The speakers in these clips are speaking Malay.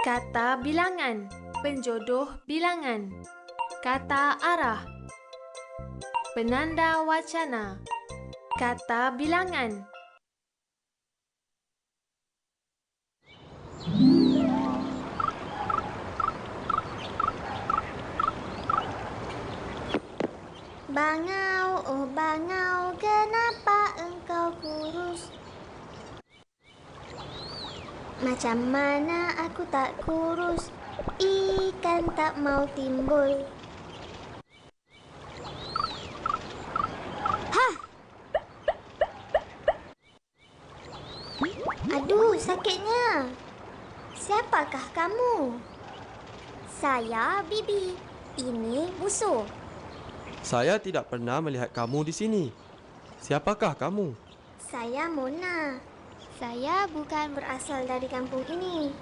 Kata bilangan, penjodoh bilangan. Kata arah, penanda wacana. Kata bilangan. Bangau, oh bangau, kenapa engkau kurus? Macam mana aku tak kurus? Ikan tak mau timbul. Hah! Aduh, sakitnya. Siapakah kamu? Saya Bibi. Ini Busu. Saya tidak pernah melihat kamu di sini. Siapakah kamu? Saya Mona. Saya bukan berasal dari kampung ini.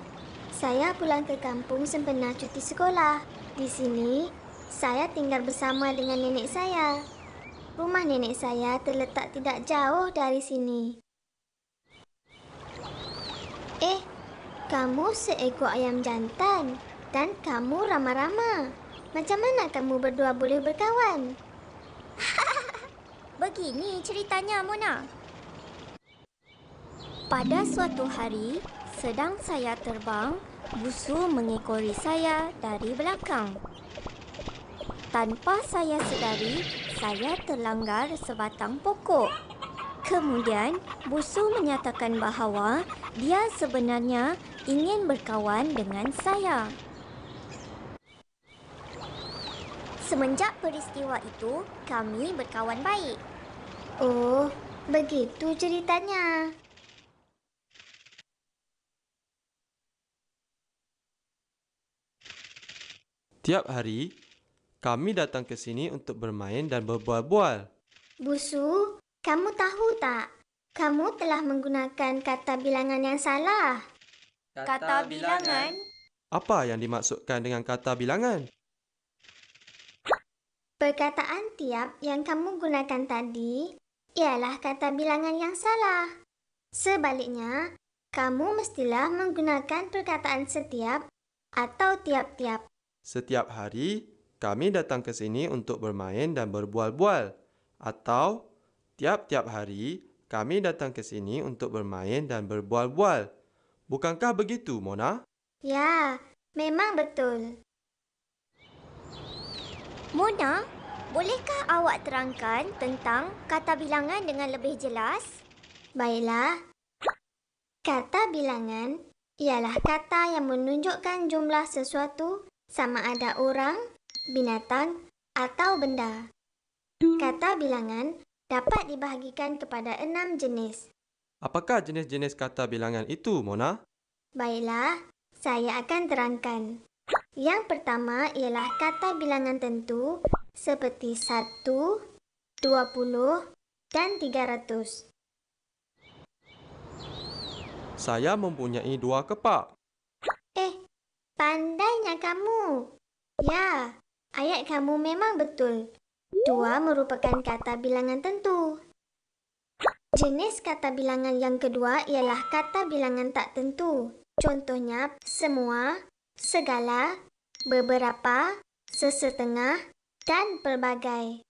Saya pulang ke kampung sempena cuti sekolah. Di sini, saya tinggal bersama dengan nenek saya. Rumah nenek saya terletak tidak jauh dari sini. Kamu seekor ayam jantan dan kamu ramah-ramah. Macam mana kamu berdua boleh berkawan? Begini ceritanya, Mona. Pada suatu hari, sedang saya terbang, Busu mengekori saya dari belakang. Tanpa saya sedari, saya terlanggar sebatang pokok. Kemudian, Busu menyatakan bahawa dia sebenarnya ingin berkawan dengan saya. Semenjak peristiwa itu, kami berkawan baik. Oh, begitu ceritanya. Tiap hari, kami datang ke sini untuk bermain dan berbual-bual. Busu, kamu tahu tak? Kamu telah menggunakan kata bilangan yang salah. Kata bilangan? Apa yang dimaksudkan dengan kata bilangan? Perkataan tiap yang kamu gunakan tadi ialah kata bilangan yang salah. Sebaliknya, kamu mestilah menggunakan perkataan setiap atau tiap-tiap. Setiap hari, kami datang ke sini untuk bermain dan berbual-bual. Atau, tiap-tiap hari, kami datang ke sini untuk bermain dan berbual-bual. Bukankah begitu, Mona? Ya, memang betul. Mona, bolehkah awak terangkan tentang kata bilangan dengan lebih jelas? Baiklah. Kata bilangan ialah kata yang menunjukkan jumlah sesuatu sama ada orang, binatang atau benda. Kata bilangan dapat dibahagikan kepada 6 jenis. Apakah jenis-jenis kata bilangan itu, Mona? Baiklah, saya akan terangkan. Yang pertama ialah kata bilangan tentu seperti 1, 20 dan 300. Saya mempunyai 2 kepak. Pandainya kamu. Ya, ayat kamu memang betul. 2 merupakan kata bilangan tentu. Jenis kata bilangan yang kedua ialah kata bilangan tak tentu. Contohnya, semua, segala, beberapa, sesetengah, dan pelbagai.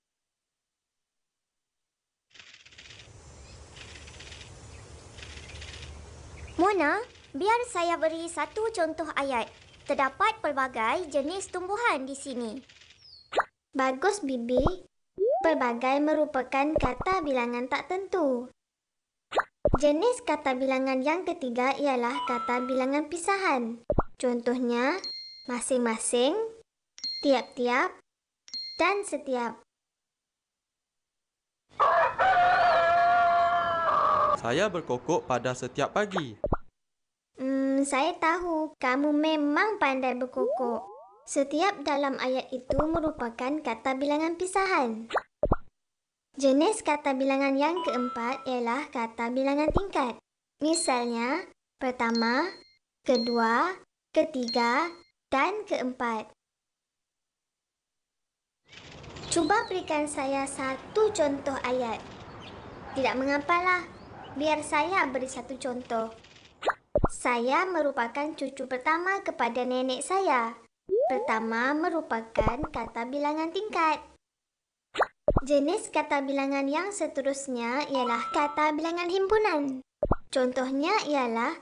Mona, biar saya beri satu contoh ayat. Terdapat pelbagai jenis tumbuhan di sini. Bagus, Bibi. Pelbagai merupakan kata bilangan tak tentu. Jenis kata bilangan yang ketiga ialah kata bilangan pisahan. Contohnya, masing-masing, tiap-tiap, dan setiap. Saya berkokok pada setiap pagi. Saya tahu kamu memang pandai berkokok. Setiap dalam ayat itu merupakan kata bilangan pisahan. Jenis kata bilangan yang keempat ialah kata bilangan tingkat. Misalnya, pertama, kedua, ketiga, dan keempat. Cuba berikan saya satu contoh ayat. Tidak mengapalah. Biar saya beri satu contoh. Saya merupakan cucu pertama kepada nenek saya. Pertama merupakan kata bilangan tingkat. Jenis kata bilangan yang seterusnya ialah kata bilangan himpunan. Contohnya ialah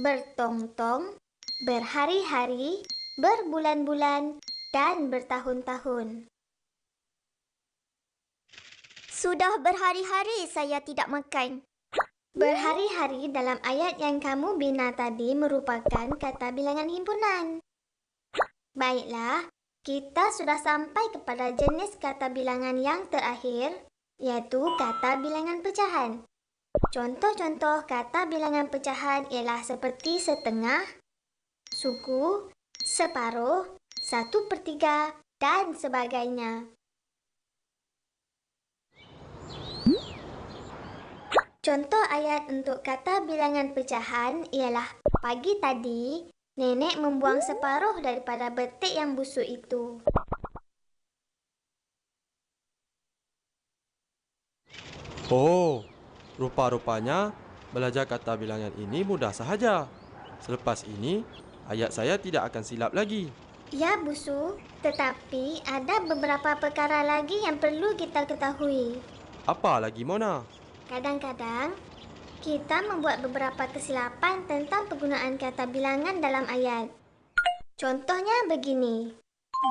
bertong-tong, berhari-hari, berbulan-bulan, dan bertahun-tahun. Sudah berhari-hari saya tidak makan. Berhari-hari dalam ayat yang kamu bina tadi merupakan kata bilangan himpunan. Baiklah, kita sudah sampai kepada jenis kata bilangan yang terakhir, iaitu kata bilangan pecahan. Contoh-contoh kata bilangan pecahan ialah seperti setengah, suku, separuh, 1/3 dan sebagainya. Contoh ayat untuk kata bilangan pecahan ialah pagi tadi, nenek membuang separuh daripada betik yang busuk itu. Oh, rupa-rupanya belajar kata bilangan ini mudah sahaja. Selepas ini, ayat saya tidak akan silap lagi. Ya, Busu, tetapi ada beberapa perkara lagi yang perlu kita ketahui. Apa lagi, Mona? Kadang-kadang, kita membuat beberapa kesilapan tentang penggunaan kata bilangan dalam ayat. Contohnya begini.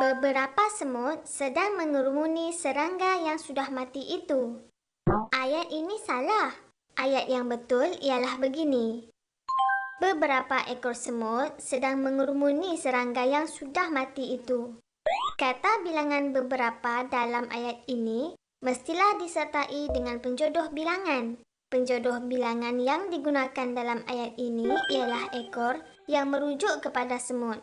Beberapa semut sedang mengerumuni serangga yang sudah mati itu. Ayat ini salah. Ayat yang betul ialah begini. Beberapa ekor semut sedang mengerumuni serangga yang sudah mati itu. Kata bilangan beberapa dalam ayat ini mestilah disertai dengan penjodoh bilangan. Penjodoh bilangan yang digunakan dalam ayat ini ialah ekor yang merujuk kepada semut.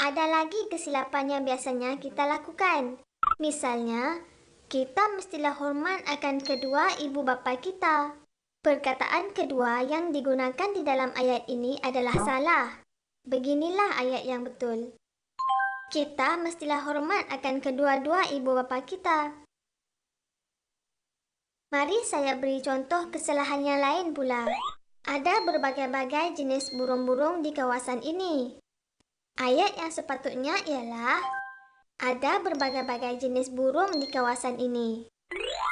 Ada lagi kesilapan yang biasanya kita lakukan. Misalnya, kita mestilah hormat akan kedua ibu bapa kita. Perkataan kedua yang digunakan di dalam ayat ini adalah salah. Beginilah ayat yang betul. Kita mestilah hormat akan kedua-dua ibu bapa kita. Mari saya beri contoh kesalahan yang lain pula. Ada berbagai-bagai jenis burung-burung di kawasan ini. Ayat yang sepatutnya ialah ada berbagai-bagai jenis burung di kawasan ini.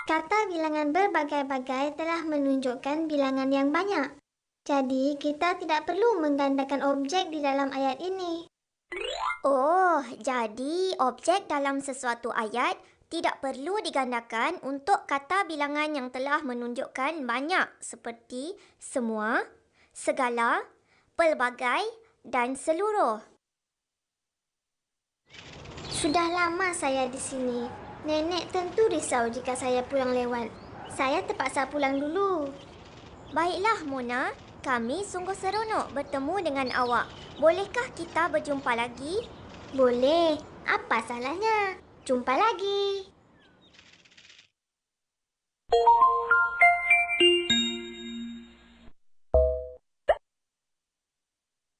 Kata bilangan berbagai-bagai telah menunjukkan bilangan yang banyak. Jadi, kita tidak perlu menggandakan objek di dalam ayat ini. Oh, jadi objek dalam sesuatu ayat tidak perlu digandakan untuk kata bilangan yang telah menunjukkan banyak seperti semua, segala, pelbagai dan seluruh. Sudah lama saya di sini. Nenek tentu risau jika saya pulang lewat. Saya terpaksa pulang dulu. Baiklah, Mona. Kami sungguh seronok bertemu dengan awak. Bolehkah kita berjumpa lagi? Boleh. Apa salahnya? Jumpa lagi.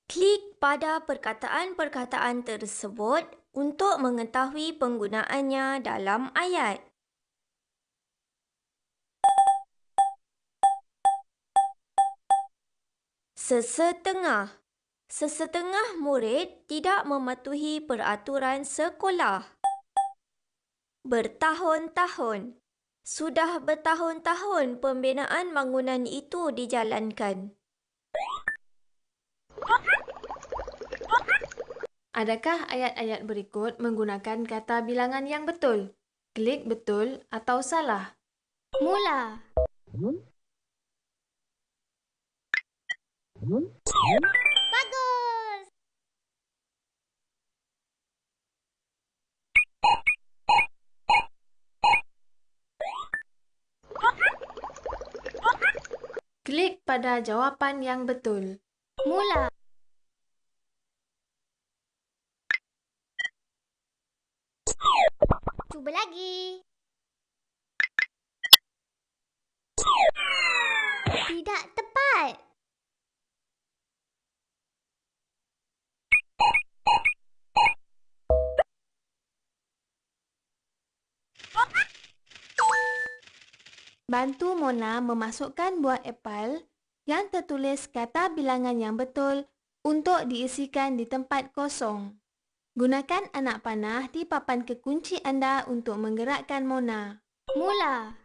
Klik pada perkataan-perkataan tersebut untuk mengetahui penggunaannya dalam ayat. Sesetengah. Sesetengah murid tidak mematuhi peraturan sekolah. Bertahun-tahun. Sudah bertahun-tahun pembinaan bangunan itu dijalankan. Adakah ayat-ayat berikut menggunakan kata bilangan yang betul? Klik betul atau salah. Mula. Bagus! Klik pada jawapan yang betul. Mula. Cuba lagi. Tidak tepat. Bantu Mona memasukkan buah apel yang tertulis kata bilangan yang betul untuk diisikan di tempat kosong. Gunakan anak panah di papan kekunci anda untuk menggerakkan Mona. Mula.